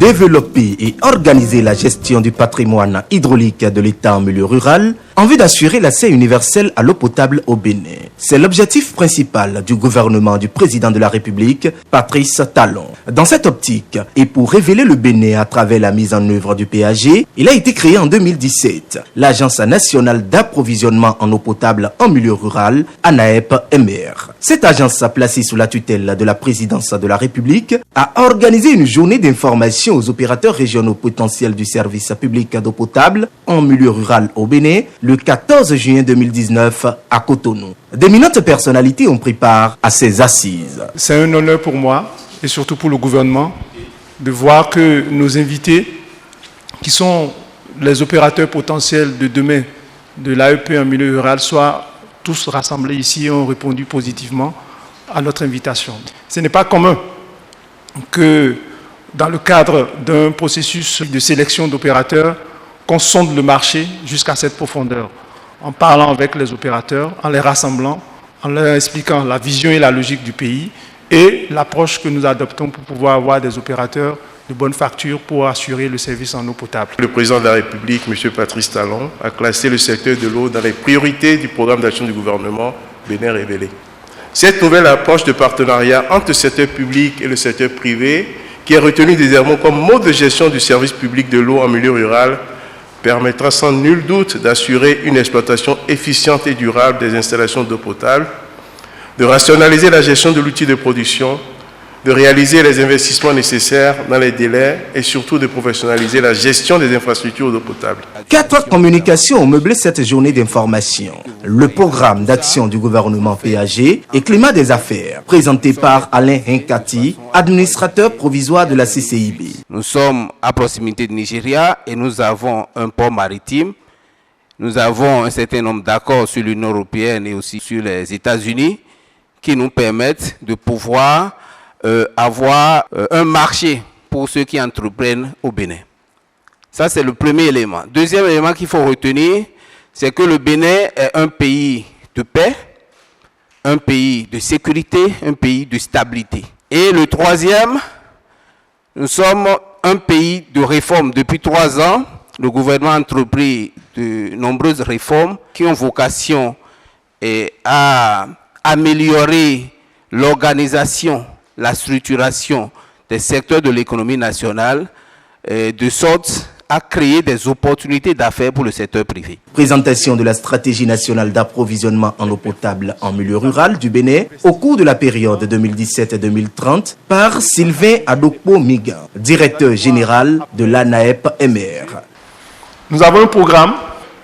développer et organiser la gestion du patrimoine hydraulique de l'État en milieu rural en vue d'assurer l'accès universel à l'eau potable au Bénin. C'est l'objectif principal du gouvernement du président de la République, Patrice Talon. Dans cette optique, et pour révéler le Bénin à travers la mise en œuvre du PAG, il a été créé en 2017 l'Agence nationale d'approvisionnement en eau potable en milieu rural, ANAEP-MR. Cette agence, placée sous la tutelle de la présidence de la République, a organisé une journée d'information aux opérateurs régionaux potentiels du service public d'eau potable en milieu rural au Bénin le 14 juin 2019 à Cotonou. D'éminentes personnalités ont pris part à ces assises. C'est un honneur pour moi et surtout pour le gouvernement de voir que nos invités, qui sont les opérateurs potentiels de demain de l'AEP en milieu rural, soient tous rassemblés ici et ont répondu positivement à notre invitation. Ce n'est pas commun que dans le cadre d'un processus de sélection d'opérateurs, qu'on sonde le marché jusqu'à cette profondeur, en parlant avec les opérateurs, en les rassemblant, en leur expliquant la vision et la logique du pays et l'approche que nous adoptons pour pouvoir avoir des opérateurs de bonne facture pour assurer le service en eau potable. Le président de la République, M. Patrice Talon, a classé le secteur de l'eau dans les priorités du programme d'action du gouvernement Bénin Révélé. Cette nouvelle approche de partenariat entre le secteur public et le secteur privé, qui est retenue désormais comme mode de gestion du service public de l'eau en milieu rural, permettra sans nul doute d'assurer une exploitation efficiente et durable des installations d'eau potable, de rationaliser la gestion de l'outil de production, de réaliser les investissements nécessaires dans les délais et surtout de professionnaliser la gestion des infrastructures d'eau potable. 4 communications ont meublé cette journée d'information. Le programme d'action du gouvernement PAG et climat des affaires, présenté par Alain Hinkati, administrateur provisoire de la CCIB. Nous sommes à proximité du Nigeria et nous avons un port maritime. Nous avons un certain nombre d'accords sur l'Union européenne et aussi sur les États-Unis qui nous permettent de pouvoir avoir un marché pour ceux qui entreprennent au Bénin. Ça, c'est le premier élément. Deuxième élément qu'il faut retenir, c'est que le Bénin est un pays de paix, un pays de sécurité, un pays de stabilité. Et le troisième, nous sommes un pays de réformes. Depuis 3 ans, le gouvernement a entrepris de nombreuses réformes qui ont vocation à améliorer l'organisation, la structuration des secteurs de l'économie nationale, de sorte à créer des opportunités d'affaires pour le secteur privé. Présentation de la stratégie nationale d'approvisionnement en eau potable en milieu rural du Bénin au cours de la période 2017-2030 par Sylvain Adokpo Migan, directeur général de l'ANAEP-MR. Nous avons un programme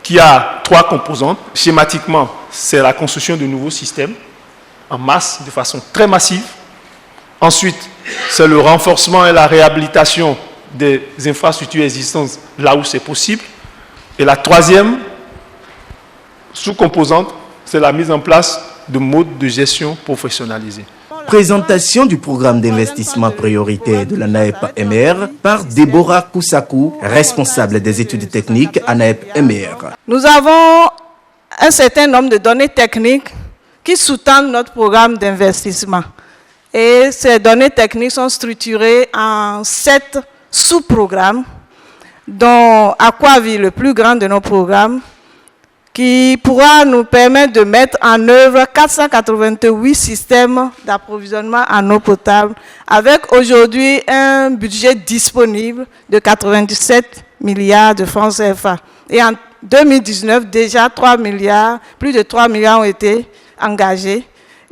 qui a 3 composantes. Schématiquement, c'est la construction de nouveaux systèmes en masse, de façon très massive. Ensuite, c'est le renforcement et la réhabilitation des infrastructures existantes là où c'est possible. Et la 3e sous-composante, c'est la mise en place de modes de gestion professionnalisés. Présentation du programme d'investissement prioritaire de l'ANAEP-MR par Déborah Koussakou, responsable des études techniques ANAEP-MR. Nous avons un certain nombre de données techniques qui sous-tendent notre programme d'investissement. Et ces données techniques sont structurées en 7 sous-programmes, dont Aquavi, le plus grand de nos programmes, qui pourra nous permettre de mettre en œuvre 488 systèmes d'approvisionnement en eau potable, avec aujourd'hui un budget disponible de 97 milliards de francs CFA. Et en 2019, déjà 3 milliards, plus de 3 milliards ont été engagés.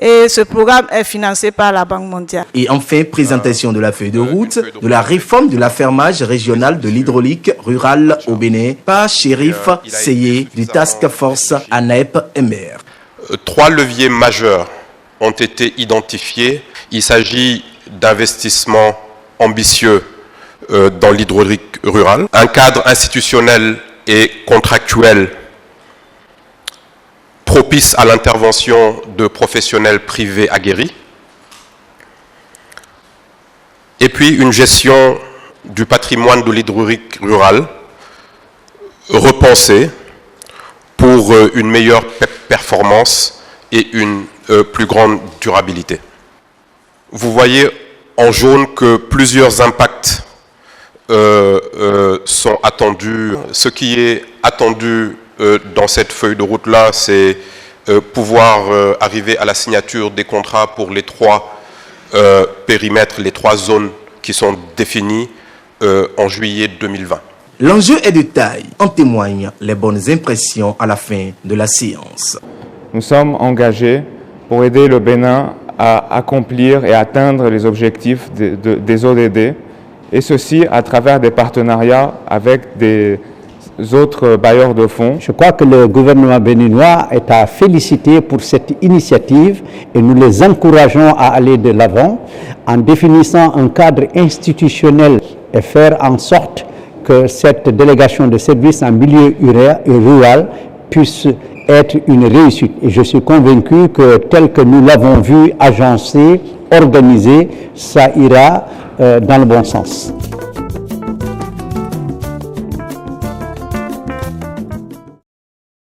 Et ce programme est financé par la Banque mondiale. Et enfin, présentation de la feuille de route de la réforme de l'affermage régional de l'hydraulique rurale au Bénin par Chérif Seyé du Task Force ANAEP-MR. 3 leviers majeurs ont été identifiés. Il s'agit d'investissements ambitieux dans l'hydraulique rurale, un cadre institutionnel et contractuel propice à l'intervention de professionnels privés aguerris, et puis une gestion du patrimoine de l'hydraulique rurale repensée pour une meilleure performance et une plus grande durabilité. Vous voyez en jaune que plusieurs impacts sont attendus. Ce qui est attendu dans cette feuille de route-là, c'est pouvoir arriver à la signature des contrats pour les 3 périmètres, les 3 zones qui sont définies en juillet 2020. L'enjeu est de taille, en témoignent les bonnes impressions à la fin de la séance. Nous sommes engagés pour aider le Bénin à accomplir et atteindre les objectifs des ODD, et ceci à travers des partenariats avec des autres bailleurs de fonds. Je crois que le gouvernement béninois est à féliciter pour cette initiative et nous les encourageons à aller de l'avant en définissant un cadre institutionnel et faire en sorte que cette délégation de services en milieu rural puisse être une réussite. Et je suis convaincu que tel que nous l'avons vu agencé, organisé, ça ira dans le bon sens.